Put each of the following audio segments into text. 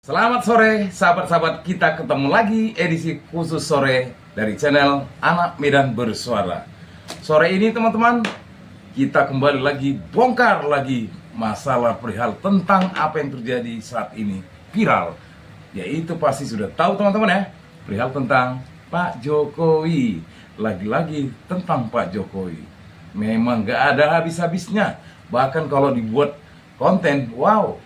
Selamat sore sahabat-sahabat, kita ketemu lagi edisi khusus sore dari channel Anak Medan Bersuara. Sore ini teman-teman, kita kembali lagi bongkar lagi masalah perihal tentang apa yang terjadi saat ini viral. Yaitu pasti sudah tahu teman-teman ya, perihal tentang Pak Jokowi. Lagi-lagi tentang Pak Jokowi. Memang gak ada habis-habisnya. Bahkan kalau dibuat konten, wow,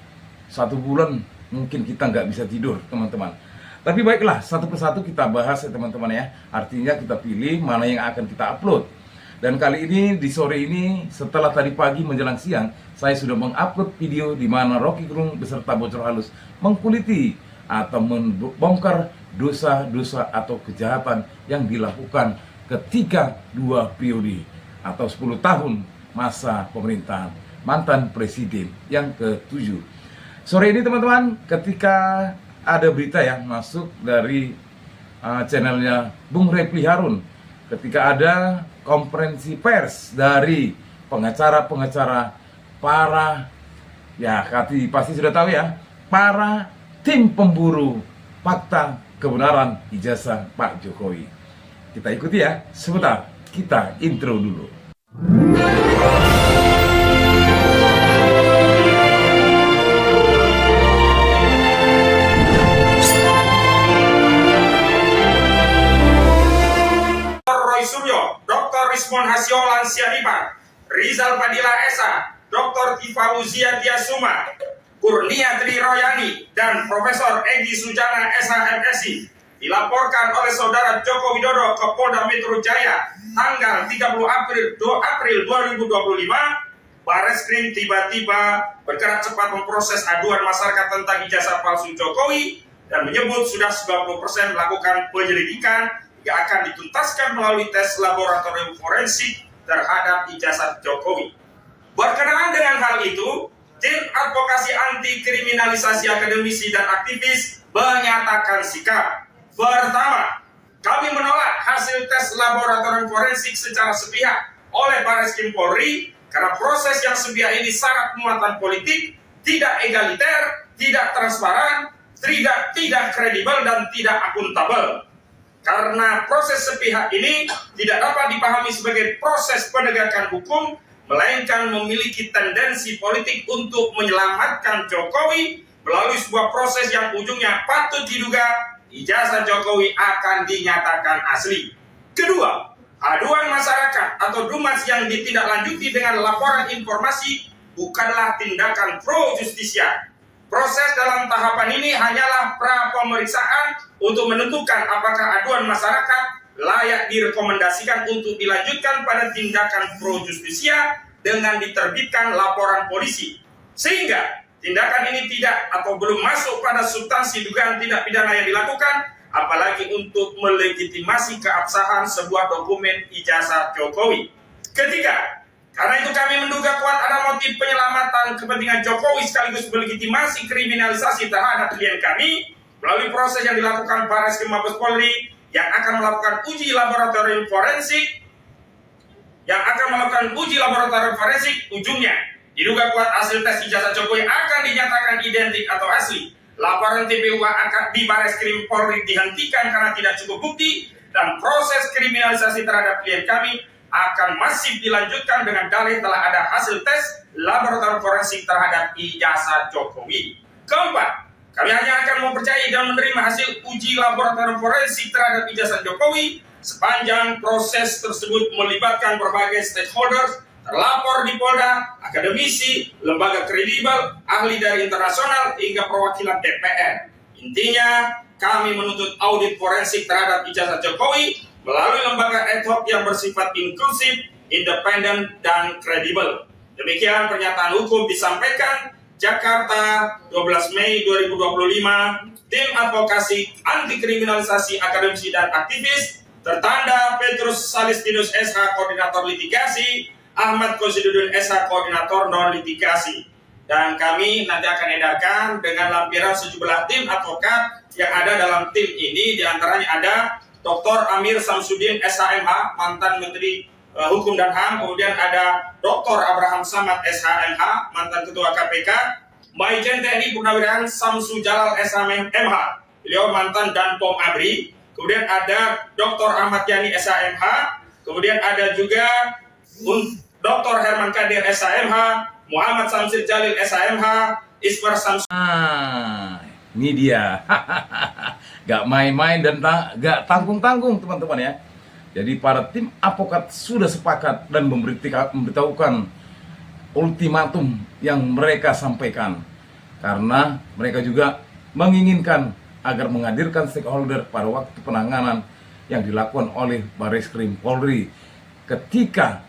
1 bulan mungkin kita nggak bisa tidur teman-teman. Tapi baiklah, satu persatu kita bahas ya teman-teman ya. Artinya kita pilih mana yang akan kita upload. Dan kali ini di sore ini setelah tadi pagi menjelang siang, saya sudah mengupload video di mana Rocky Gerung beserta Bocor Halus mengkuliti atau membongkar dosa-dosa atau kejahatan yang dilakukan ketika 2 periode atau 10 tahun masa pemerintahan mantan presiden yang ke-7. Sore ini teman-teman, ketika ada berita yang masuk dari channelnya Bung Repli Harun, ketika ada konferensi pers dari pengacara-pengacara para, ya pasti sudah tahu ya, para tim pemburu fakta kebenaran ijazah Pak Jokowi. Kita ikuti ya, sebentar kita intro dulu. Rismon Hasio Lansianipa, Rizal Fadila Esa, Dr. Tifawuzia Tiasuma, Kurnia Tri Royani, dan Profesor Egy Sujana SHMSI dilaporkan oleh Saudara Joko Widodo ke Polda Metro Jaya tanggal 30 April 2025. Bareskrim tiba-tiba bergerak cepat memproses aduan masyarakat tentang ijazah palsu Jokowi dan menyebut sudah 90% melakukan penyelidikan yang akan dituntaskan melalui tes laboratorium forensik terhadap ijazah Jokowi. Berkenaan dengan hal itu, tim advokasi anti kriminalisasi akademisi dan aktivis menyatakan sikap. Pertama, kami menolak hasil tes laboratorium forensik secara sepihak oleh Bareskrim Polri karena proses yang sepihak ini syarat muatan politik, tidak egaliter, tidak transparan, tidak kredibel dan tidak akuntabel. Karena proses sepihak ini tidak dapat dipahami sebagai proses penegakan hukum, melainkan memiliki tendensi politik untuk menyelamatkan Jokowi melalui sebuah proses yang ujungnya patut diduga ijazah Jokowi akan dinyatakan asli. Kedua, aduan masyarakat atau dumas yang ditindaklanjuti dengan laporan informasi bukanlah tindakan pro justisia. Proses dalam tahapan ini hanyalah pra-pemeriksaan untuk menentukan apakah aduan masyarakat layak direkomendasikan untuk dilanjutkan pada tindakan pro justisia dengan diterbitkan laporan polisi. Sehingga tindakan ini tidak atau belum masuk pada substansi dugaan tindak pidana yang dilakukan, apalagi untuk melegitimasi keabsahan sebuah dokumen ijazah Jokowi. Ketiga, karena itu kami menduga kuat ada motif penyelamatan kepentingan Jokowi sekaligus melegitimasi kriminalisasi terhadap klien kami melalui proses yang dilakukan Bareskrim Mabes Polri yang akan melakukan uji laboratorium forensik ujungnya diduga kuat hasil tes ijazah Jokowi akan dinyatakan identik atau asli. Laporan TPU akan di Bareskrim Polri dihentikan karena tidak cukup bukti dan proses kriminalisasi terhadap klien kami akan masif dilanjutkan dengan dalih telah ada hasil tes laboratorium forensik terhadap ijazah Jokowi. Keempat, kami hanya akan mempercayai dan menerima hasil uji laboratorium forensik terhadap ijazah Jokowi sepanjang proses tersebut melibatkan berbagai stakeholders, terlapor di Polda, akademisi, lembaga kredibel, ahli dari internasional, hingga perwakilan DPR. Intinya, kami menuntut audit forensik terhadap ijazah Jokowi melalui lembaga ad hoc yang bersifat inklusif, independen, dan kredibel. Demikian pernyataan hukum disampaikan Jakarta 12 Mei 2025, tim advokasi anti kriminalisasi akademisi dan aktivis, tertanda Petrus Salistinus SH Koordinator Litigasi, Ahmad Kosidudun SH Koordinator Non Litigasi. Dan kami nanti akan edarkan dengan lampiran sejumlah tim advokat yang ada dalam tim ini, diantaranya ada Dr. Amir Samsudin SHMH, mantan Menteri Hukum dan HAM, kemudian ada Dr. Abraham Samad SHMH, mantan Ketua KPK, Majen TNI Purnawirawan Samsu Jalal SH MH, beliau mantan Danpom ABRI. Kemudian ada Dr. Ahmad Yani SH MH, kemudian ada juga Dr. Herman Kadir SH MH, Muhammad Samsir Jalil SH MH, Ismar Samsu. Ini dia. Gak main-main dan gak tanggung-tanggung teman-teman ya. Jadi para tim advokat sudah sepakat dan memberitahukan ultimatum yang mereka sampaikan. Karena mereka juga menginginkan agar menghadirkan stakeholder pada waktu penanganan yang dilakukan oleh Barreskrim Polri ketika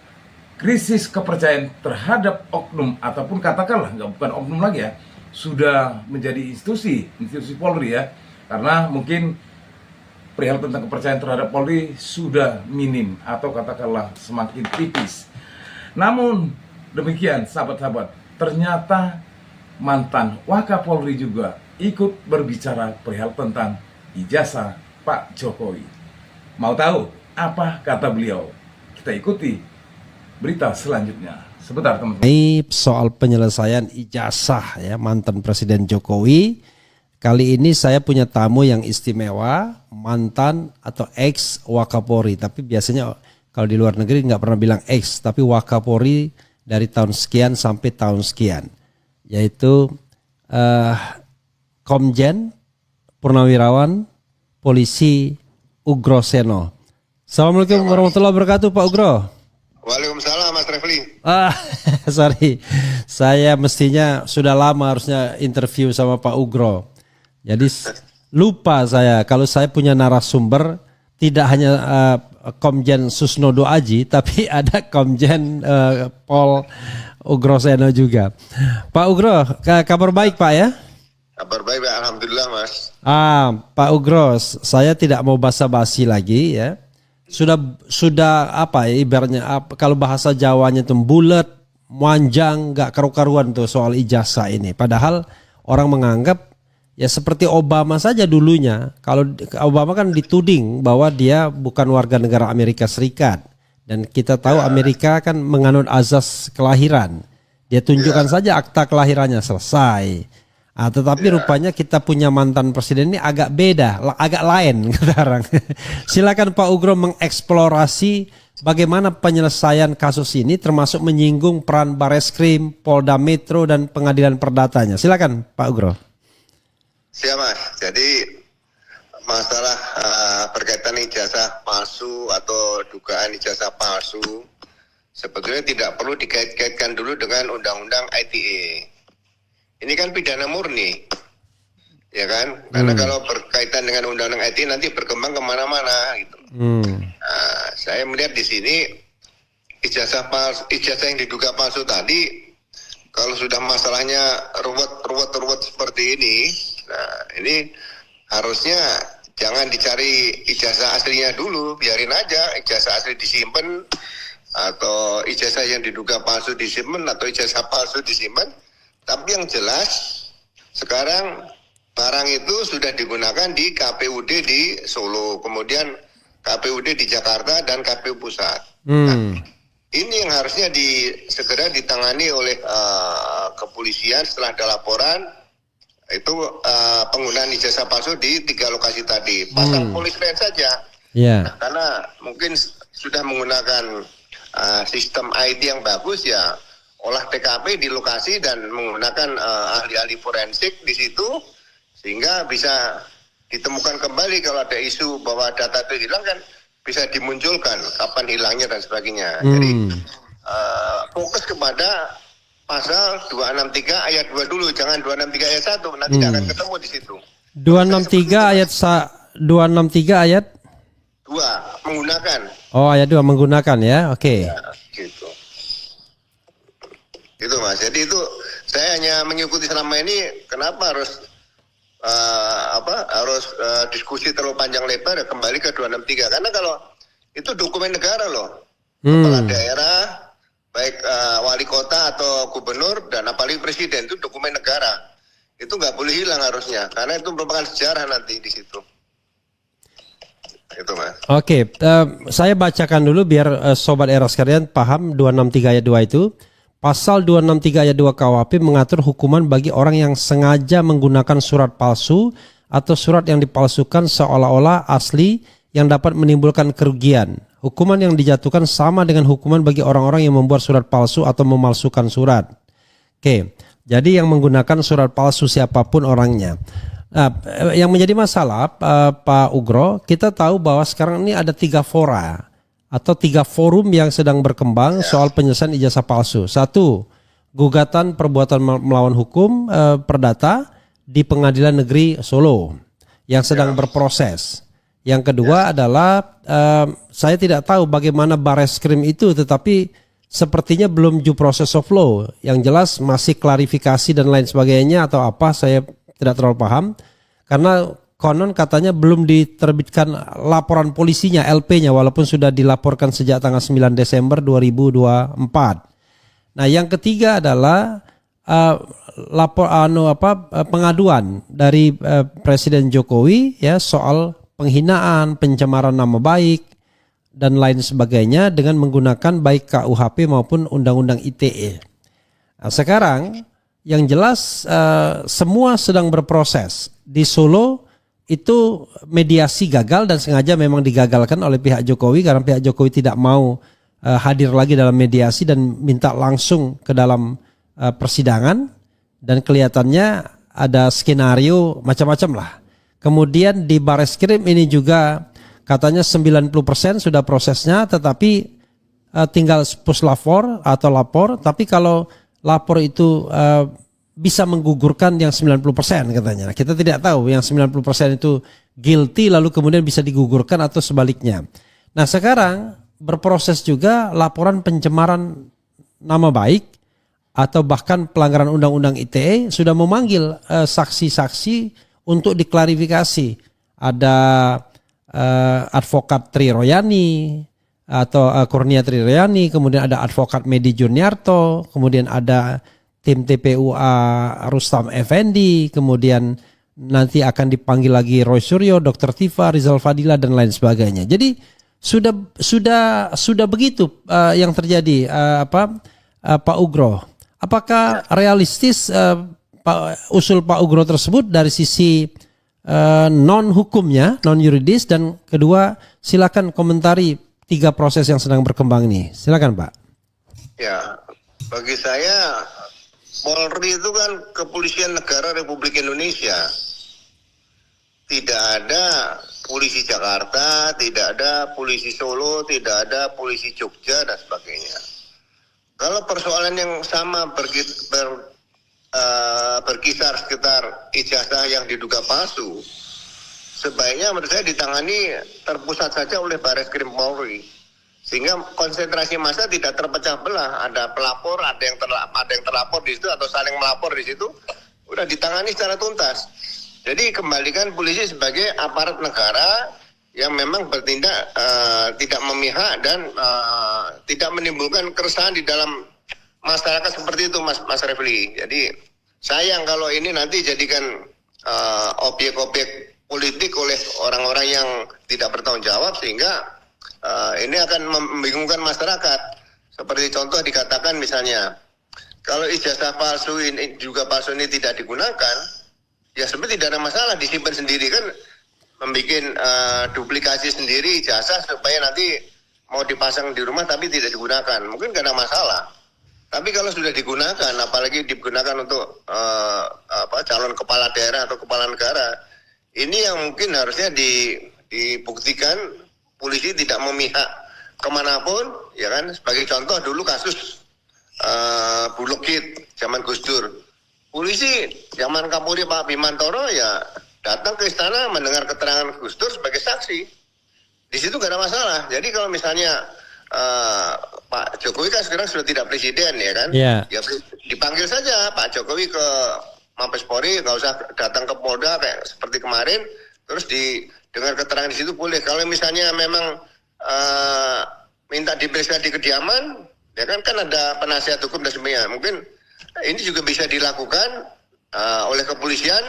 krisis kepercayaan terhadap oknum ataupun katakanlah bukan oknum lagi ya, sudah menjadi institusi Polri ya, karena mungkin perihal tentang kepercayaan terhadap Polri sudah minim atau katakanlah semakin tipis. Namun demikian sahabat-sahabat, ternyata mantan Wakapolri juga ikut berbicara perihal tentang ijazah Pak Jokowi. Mau tahu apa kata beliau? Kita ikuti berita selanjutnya. Sebentar teman-teman. Ini soal penyelesaian ijazah ya mantan Presiden Jokowi. Kali ini saya punya tamu yang istimewa, mantan atau ex Wakapolri. Tapi biasanya kalau di luar negeri nggak pernah bilang ex, tapi Wakapolri dari tahun sekian sampai tahun sekian. Yaitu Komjen Purnawirawan Polisi Ugro Seno. Assalamualaikum warahmatullahi wabarakatuh Pak Ugro. Waalaikumsalam Mas Refli. Sorry, saya mestinya sudah lama harusnya interview sama Pak Ugro. Jadi lupa saya kalau saya punya narasumber tidak hanya Komjen Susnodo Aji, tapi ada Komjen Pol Ugro Seno juga. Pak Ugro, kabar baik Pak ya? Kabar baik, alhamdulillah Mas. Pak Ugro, saya tidak mau basa-basi lagi ya. Sudah apa ya ibaratnya kalau bahasa Jawanya itu bulet, manjang, nggak karu-karuan tuh soal ijazah ini. Padahal orang menganggap ya seperti Obama saja dulunya. Kalau Obama kan dituding bahwa dia bukan warga negara Amerika Serikat. Dan kita tahu Amerika kan menganut azas kelahiran. Dia tunjukkan saja akta kelahirannya selesai. Tetapi rupanya kita punya mantan presiden ini agak beda, agak lain sekarang. Silakan Pak Ugro mengeksplorasi bagaimana penyelesaian kasus ini termasuk menyinggung peran Barreskrim, Polda Metro dan Pengadilan Perdatanya. Silakan Pak Ugro. Siap Mas. Jadi masalah berkaitan ijazah palsu atau dugaan ijazah palsu sebetulnya tidak perlu dikait-kaitkan dulu dengan Undang-Undang ITE. Ini kan pidana murni, ya kan? Karena kalau berkaitan dengan Undang-Undang ITE nanti berkembang kemana-mana gitu. Saya melihat di sini ijazah yang diduga palsu tadi, kalau sudah masalahnya ruwet seperti ini, nah ini harusnya jangan dicari ijazah aslinya dulu, biarin aja ijazah asli disimpan atau ijazah yang diduga palsu disimpan atau ijazah palsu disimpan. Tapi yang jelas sekarang barang itu sudah digunakan di KPUD di Solo, kemudian KPUD di Jakarta dan KPU Pusat. Nah, ini yang harusnya segera ditangani oleh kepolisian setelah ada laporan itu penggunaan ijazah palsu di 3 lokasi tadi. Pasang polis lain saja. Nah, karena mungkin sudah menggunakan sistem IT yang bagus ya. Olah TKP di lokasi dan menggunakan ahli-ahli forensik di situ sehingga bisa ditemukan kembali kalau ada isu bahwa data itu hilang kan bisa dimunculkan kapan hilangnya dan sebagainya. Jadi fokus kepada pasal 263 ayat 2 dulu, jangan 263 ayat 1, nanti tidak akan ketemu di situ. 263 ayat 2 menggunakan. Oh, ayat 2 menggunakan ya. Oke. Ya, gitu. Itu Mas. Jadi itu saya hanya mengikuti selama ini kenapa harus diskusi terlalu panjang lebar ya kembali ke 263 karena kalau itu dokumen negara loh. Kepala daerah baik wali kota atau gubernur dan apalagi presiden itu dokumen negara. Itu nggak boleh hilang harusnya karena itu merupakan sejarah nanti di situ. Itu Mas. Oke, saya bacakan dulu biar sobat era sekalian paham 263 ayat 2 itu. Pasal 263 ayat 2 KUHP mengatur hukuman bagi orang yang sengaja menggunakan surat palsu atau surat yang dipalsukan seolah-olah asli yang dapat menimbulkan kerugian. Hukuman yang dijatuhkan sama dengan hukuman bagi orang-orang yang membuat surat palsu atau memalsukan surat. Oke, jadi yang menggunakan surat palsu siapapun orangnya. Nah, yang menjadi masalah Pak Ugro, kita tahu bahwa sekarang ini ada 3 fora atau 3 forum yang sedang berkembang soal penyelesaian ijazah palsu. 1, gugatan perbuatan melawan hukum perdata di Pengadilan Negeri Solo yang sedang berproses. Yang kedua adalah saya tidak tahu bagaimana Bareskrim itu, tetapi sepertinya belum due process of law. Yang jelas masih klarifikasi dan lain sebagainya atau apa, saya tidak terlalu paham. Karena konon katanya belum diterbitkan laporan polisinya, LP-nya, walaupun sudah dilaporkan sejak tanggal 9 Desember 2024. Nah, yang ketiga adalah pengaduan dari Presiden Jokowi ya soal penghinaan, pencemaran nama baik dan lain sebagainya dengan menggunakan baik KUHP maupun Undang-Undang ITE. Nah, sekarang yang jelas semua sedang berproses. Di Solo itu mediasi gagal dan sengaja memang digagalkan oleh pihak Jokowi karena pihak Jokowi tidak mau hadir lagi dalam mediasi dan minta langsung ke dalam persidangan, dan kelihatannya ada skenario macam-macam lah. Kemudian di Bareskrim ini juga katanya 90% sudah prosesnya, tetapi tinggal puslapor atau lapor, tapi kalau lapor itu bisa menggugurkan yang 90% katanya. Kita tidak tahu yang 90% itu guilty lalu kemudian bisa digugurkan atau sebaliknya. Nah, sekarang berproses juga laporan pencemaran nama baik atau bahkan pelanggaran Undang-Undang ITE, sudah memanggil saksi-saksi untuk diklarifikasi. Ada advokat Tri Royani atau Kurnia Tri Royani, kemudian ada advokat Medi Juniarto, kemudian ada tim TPUA Rustam Effendi, kemudian nanti akan dipanggil lagi Roy Suryo, Dr. Tifa, Rizal Fadila dan lain sebagainya. Jadi sudah begitu yang terjadi Pak Ugro. Apakah realistis usul Pak Ugro tersebut dari sisi non hukumnya, non yuridis, dan kedua silakan komentari 3 proses yang sedang berkembang ini. Silakan Pak. Ya, bagi saya Polri itu kan Kepolisian Negara Republik Indonesia. Tidak ada polisi Jakarta, tidak ada polisi Solo, tidak ada polisi Jogja dan sebagainya. Kalau persoalan yang sama berkisar sekitar ijazah yang diduga palsu, sebaiknya menurut saya ditangani terpusat saja oleh Bareskrim Polri, sehingga konsentrasi massa tidak terpecah belah. Ada pelapor, ada yang terlapor di situ atau saling melapor di situ, udah ditangani secara tuntas. Jadi kembalikan polisi sebagai aparat negara yang memang bertindak tidak memihak dan tidak menimbulkan keresahan di dalam masyarakat seperti itu, Mas Refli. Jadi sayang kalau ini nanti jadikan objek-objek politik oleh orang-orang yang tidak bertanggung jawab, sehingga ini akan membingungkan masyarakat. Seperti contoh dikatakan misalnya, kalau ijazah palsu ini juga palsu ini tidak digunakan, ya sebenarnya tidak ada masalah, disimpan sendiri kan, membuat duplikasi sendiri ijazah supaya nanti mau dipasang di rumah tapi tidak digunakan, mungkin tidak ada masalah. Tapi kalau sudah digunakan, apalagi digunakan untuk calon kepala daerah atau kepala negara, ini yang mungkin harusnya dibuktikan polisi tidak memihak kemanapun, ya kan. Sebagai contoh dulu kasus Bulogit zaman Gus Dur, polisi zaman Kapolri Pak Bimantoro ya datang ke istana mendengar keterangan Gus Dur sebagai saksi. Di situ gak ada masalah. Jadi kalau misalnya Pak Jokowi kan sekarang sudah tidak presiden, ya kan, ya dipanggil saja Pak Jokowi ke Mabes Polri, nggak usah datang ke Polda kayak seperti kemarin, terus dengar keterangan di situ boleh. Kalau misalnya memang minta diperiksa di kediaman, ya kan ada penasihat hukum dan sebagainya. Mungkin ini juga bisa dilakukan oleh kepolisian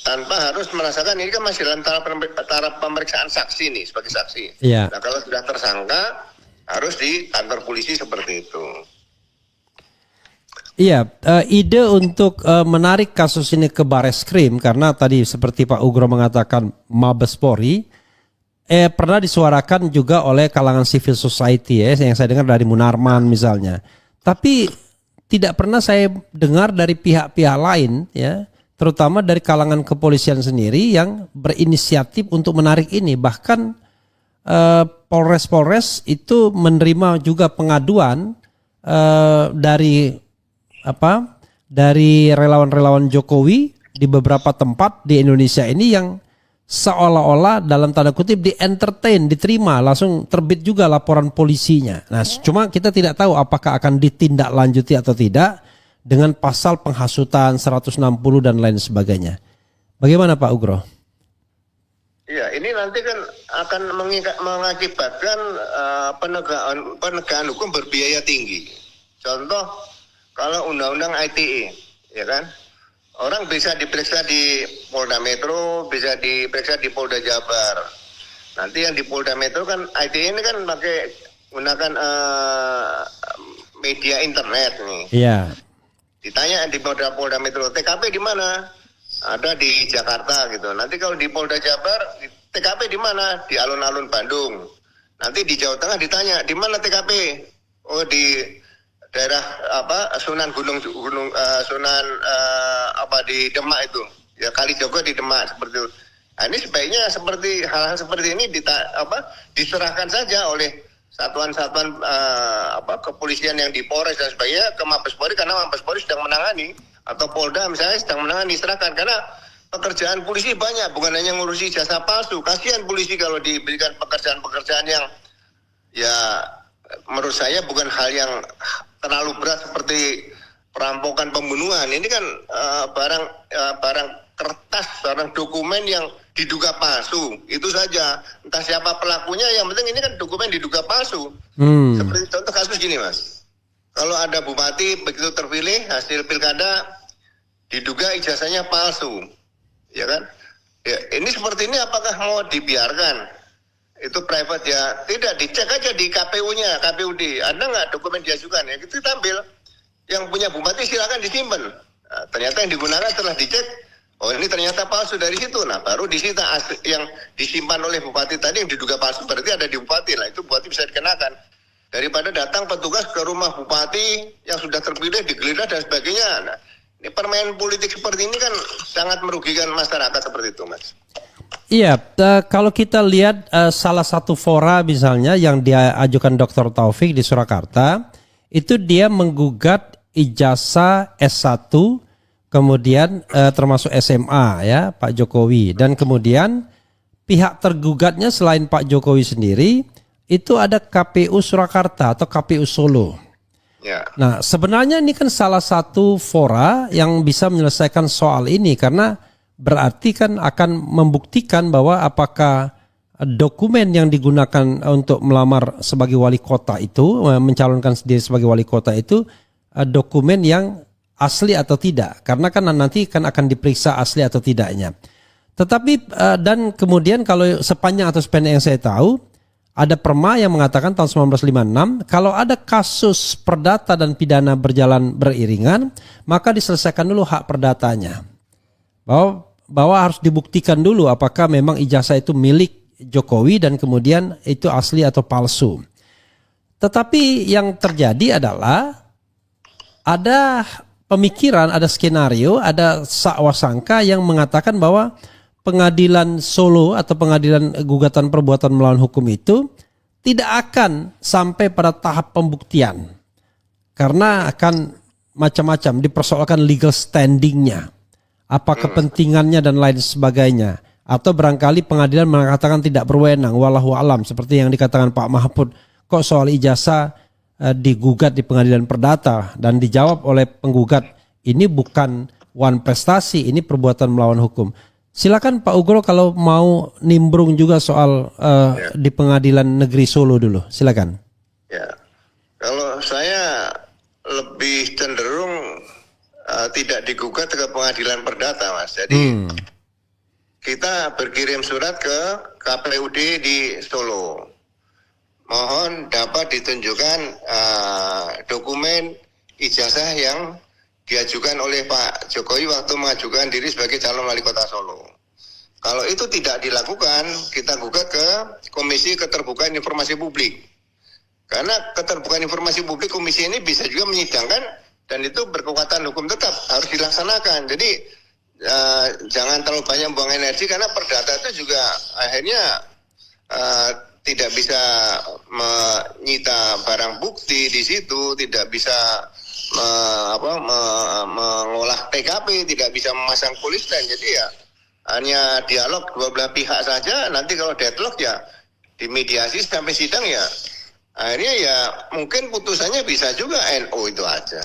tanpa harus merasakan, ini kan masih dalam taraf pemeriksaan saksi nih, sebagai saksi. Yeah. Nah, kalau sudah tersangka harus di kantor polisi seperti itu. Iya, ide untuk menarik kasus ini ke Bareskrim karena tadi seperti Pak Ugro mengatakan Mabes Polri pernah disuarakan juga oleh kalangan civil society ya, yang saya dengar dari Munarman misalnya. Tapi tidak pernah saya dengar dari pihak-pihak lain ya, terutama dari kalangan kepolisian sendiri yang berinisiatif untuk menarik ini. Bahkan Polres-Polres itu menerima juga pengaduan dari relawan-relawan Jokowi di beberapa tempat di Indonesia ini yang seolah-olah dalam tanda kutip di-entertain, diterima, langsung terbit juga laporan polisinya. Nah, cuma kita tidak tahu apakah akan ditindaklanjuti atau tidak dengan pasal penghasutan 160 dan lain sebagainya. Bagaimana Pak Ugro? Iya, ini nanti kan akan mengakibatkan penegakan hukum berbiaya tinggi. Contoh, kalau undang-undang ITE, ya kan, orang bisa diperiksa di Polda Metro, bisa diperiksa di Polda Jabar. Nanti yang di Polda Metro kan ITE ini kan menggunakan media internet nih. Iya. Ditanya di Polda Metro, TKP di mana? Ada di Jakarta gitu. Nanti kalau di Polda Jabar, TKP di mana? Di alun-alun Bandung. Nanti di Jawa Tengah ditanya, di mana TKP? Oh, di daerah Sunan di Demak itu. Ya Kalijogo di Demak seperti itu. Nah, ini sebaiknya seperti hal-hal seperti ini diserahkan saja oleh satuan-satuan kepolisian yang di Polres dan sebagainya ke Mabes Polri, karena Mabes Polri sedang menangani, atau Polda misalnya sedang menangani, serahkan, karena pekerjaan polisi banyak, bukan hanya ngurusi jasa palsu. Kasihan polisi kalau diberikan pekerjaan-pekerjaan yang ya menurut saya bukan hal yang terlalu berat seperti perampokan, pembunuhan. Ini kan barang kertas, barang dokumen yang diduga palsu. Itu saja. Entah siapa pelakunya, yang penting ini kan dokumen diduga palsu. Seperti contoh kasus gini, Mas. Kalau ada bupati begitu terpilih hasil pilkada diduga ijazahnya palsu, ya kan? Ya, ini seperti ini apakah mau dibiarkan? Itu private ya, tidak, dicek aja di KPU-nya, KPUD, ada nggak dokumen diajukan, ya itu tampil. Yang punya bupati silakan disimpan. Nah, ternyata yang digunakan setelah dicek, oh ini ternyata palsu, dari situ, nah baru disita yang disimpan oleh bupati tadi yang diduga palsu, berarti ada di bupati, lah itu bupati bisa dikenakan. Daripada datang petugas ke rumah bupati yang sudah terpilih, digeledah dan sebagainya. Nah, ini permainan politik seperti ini kan sangat merugikan masyarakat seperti itu, Mas. Iya, kalau kita lihat salah satu fora misalnya yang diajukan Dr. Taufik di Surakarta, itu dia menggugat ijazah S1, kemudian termasuk SMA ya Pak Jokowi, dan kemudian pihak tergugatnya selain Pak Jokowi sendiri itu ada KPU Surakarta atau KPU Solo. Ya. Nah, sebenarnya ini kan salah satu fora yang bisa menyelesaikan soal ini, karena berarti kan akan membuktikan bahwa apakah dokumen yang digunakan untuk melamar sebagai wali kota itu, mencalonkan sendiri sebagai wali kota itu dokumen yang asli atau tidak, karena kan nanti kan akan diperiksa asli atau tidaknya. Tetapi dan kemudian kalau sepanjang atau sependek yang saya tahu, ada perma yang mengatakan tahun 1956 kalau ada kasus perdata dan pidana berjalan beriringan, maka diselesaikan dulu hak perdatanya. Bahwa harus dibuktikan dulu apakah memang ijazah itu milik Jokowi dan kemudian itu asli atau palsu. Tetapi yang terjadi adalah ada pemikiran, ada skenario, ada sakwasangka yang mengatakan bahwa pengadilan Solo atau pengadilan gugatan perbuatan melawan hukum itu tidak akan sampai pada tahap pembuktian, karena akan macam-macam dipersoalkan legal standingnya, apa kepentingannya dan lain sebagainya. Atau barangkali pengadilan mengatakan tidak berwenang, wallahu alam, seperti yang dikatakan Pak Mahfud, kok soal ijazah digugat di pengadilan perdata, dan dijawab oleh penggugat ini bukan wan prestasi, ini perbuatan melawan hukum. Silakan Pak Ugro kalau mau nimbrung juga soal di pengadilan negeri Solo dulu, silakan. Ya, kalau saya lebih cenderung tidak digugat ke pengadilan perdata, Mas. Jadi kita berkirim surat ke KPUD di Solo. Mohon dapat ditunjukkan dokumen ijazah yang diajukan oleh Pak Jokowi waktu mengajukan diri sebagai calon wali kota Solo. Kalau itu tidak dilakukan, kita gugat ke Komisi Keterbukaan Informasi Publik. Karena keterbukaan informasi publik komisi ini bisa juga menyidangkan dan itu berkekuatan hukum tetap harus dilaksanakan. Jadi jangan terlalu banyak buang energi karena perdata itu juga akhirnya tidak bisa menyita barang bukti di situ, tidak bisa mengolah TKP, tidak bisa memasang polisten. Jadi ya hanya dialog dua belah pihak saja. Nanti kalau deadlock ya dimediasi sampai sidang ya. Akhirnya ya mungkin putusannya bisa juga NO itu aja.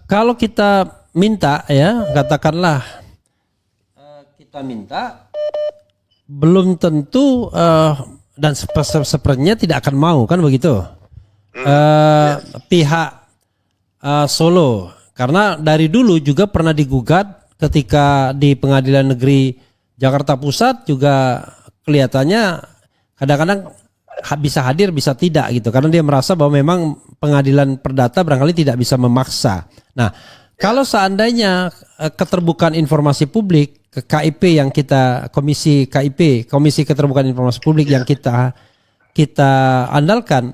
Kalau kita minta ya, katakanlah kita minta, belum tentu dan sepertinya tidak akan mau kan begitu. Pihak Solo, karena dari dulu juga pernah digugat ketika di Pengadilan Negeri Jakarta Pusat juga kelihatannya kadang-kadang bisa hadir bisa tidak gitu karena dia merasa bahwa memang pengadilan perdata barangkali tidak bisa memaksa. Nah, kalau seandainya keterbukaan informasi publik ke KIP yang kita Komisi Keterbukaan Informasi Publik yang kita andalkan,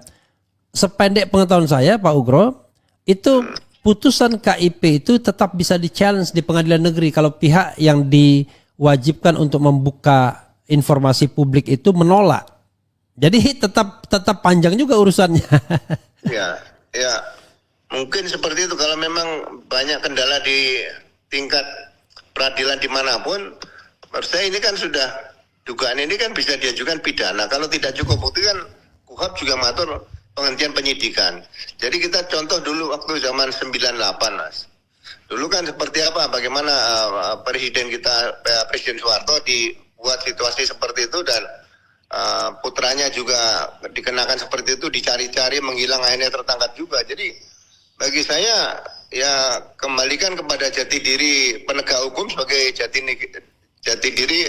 sependek pengetahuan saya Pak Ugro, itu putusan KIP itu tetap bisa di-challenge di pengadilan negeri kalau pihak yang diwajibkan untuk membuka informasi publik itu menolak. Jadi tetap panjang juga urusannya. Ya, mungkin seperti itu kalau memang banyak kendala di tingkat peradilan dimanapun. Menurut saya ini kan sudah dugaan ini kan bisa diajukan pidana. Kalau tidak cukup bukti kan KUHAP juga mengatur penghentian penyidikan. Jadi kita contoh dulu waktu zaman 98 Mas. Dulu kan seperti apa? Bagaimana Presiden Soeharto dibuat situasi seperti itu dan putranya juga dikenakan seperti itu, dicari-cari, menghilang, akhirnya tertangkap juga. Jadi bagi saya ya kembalikan kepada jati diri penegak hukum sebagai jati diri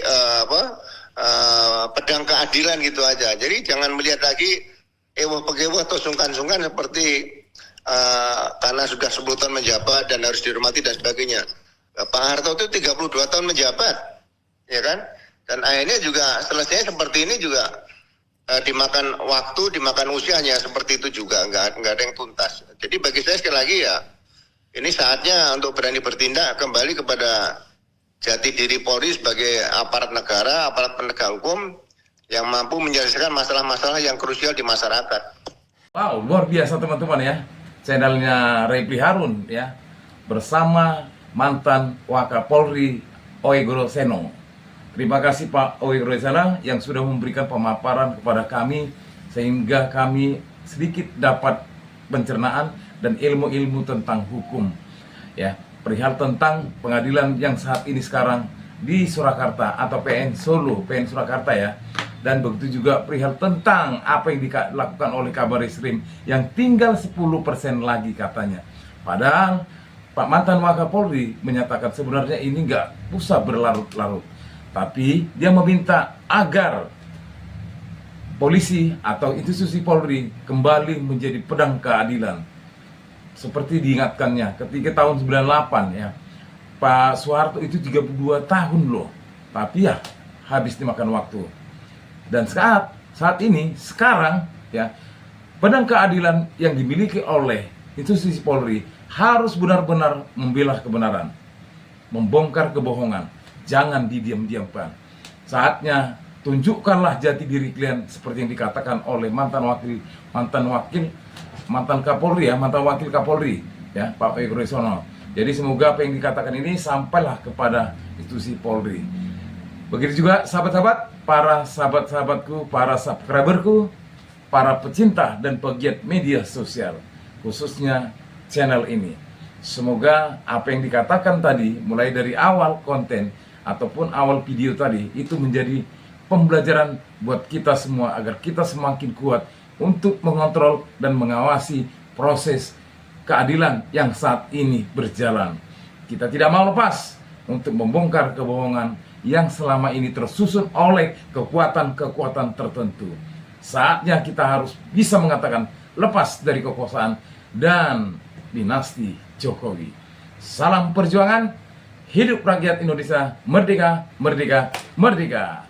pedang keadilan gitu aja. Jadi jangan melihat lagi ewoh-pegewah atau sungkan-sungkan seperti karena sudah 10 tahun menjabat dan harus dihormati dan sebagainya. Pak Harto itu 32 tahun menjabat, ya kan? Dan akhirnya juga selesai seperti ini juga dimakan waktu, dimakan usianya seperti itu juga, nggak ada yang tuntas. Jadi bagi saya sekali lagi ya, ini saatnya untuk berani bertindak kembali kepada jati diri Polri sebagai aparat negara, aparat penegak hukum yang mampu menyelesaikan masalah-masalah yang krusial di masyarakat. Wow, luar biasa teman-teman ya. Channelnya Repli Harun ya, bersama mantan Wakapolri Oegoro Seno. Terima kasih Pak Oegoro Seno yang sudah memberikan pemaparan kepada kami sehingga kami sedikit dapat pencernaan dan ilmu-ilmu tentang hukum ya, perihal tentang pengadilan yang saat ini sekarang di Surakarta atau PN Solo, PN Surakarta ya. Dan begitu juga perihal tentang apa yang dilakukan oleh Kabar Eskrim yang tinggal 10% lagi katanya. Padahal Pak mantan Wakapolri menyatakan sebenarnya ini nggak usah berlarut-larut. Tapi dia meminta agar polisi atau institusi Polri kembali menjadi pedang keadilan. Seperti diingatkannya ketika tahun 98 ya, Pak Soeharto itu 32 tahun loh. Tapi ya habis dimakan waktu. Dan saat ini sekarang ya, pedang keadilan yang dimiliki oleh institusi Polri harus benar-benar membela kebenaran, membongkar kebohongan. Jangan didiam-diamkan. Saatnya tunjukkanlah jati diri kalian seperti yang dikatakan oleh mantan Kapolri ya, mantan wakil Kapolri ya, Pak Oegoro Seno. Jadi semoga apa yang dikatakan ini sampailah kepada institusi Polri. Begitu juga sahabat-sahabat, para sahabat-sahabatku, para subscriberku, para pecinta dan pegiat media sosial, khususnya channel ini. Semoga apa yang dikatakan tadi, mulai dari awal konten ataupun awal video tadi, itu menjadi pembelajaran buat kita semua agar kita semakin kuat untuk mengontrol dan mengawasi proses keadilan yang saat ini berjalan. Kita tidak mau lepas untuk membongkar kebohongan yang selama ini tersusun oleh kekuatan-kekuatan tertentu. Saatnya kita harus bisa mengatakan lepas dari kekuasaan dan dinasti Jokowi. Salam perjuangan, hidup rakyat Indonesia, merdeka, merdeka, merdeka.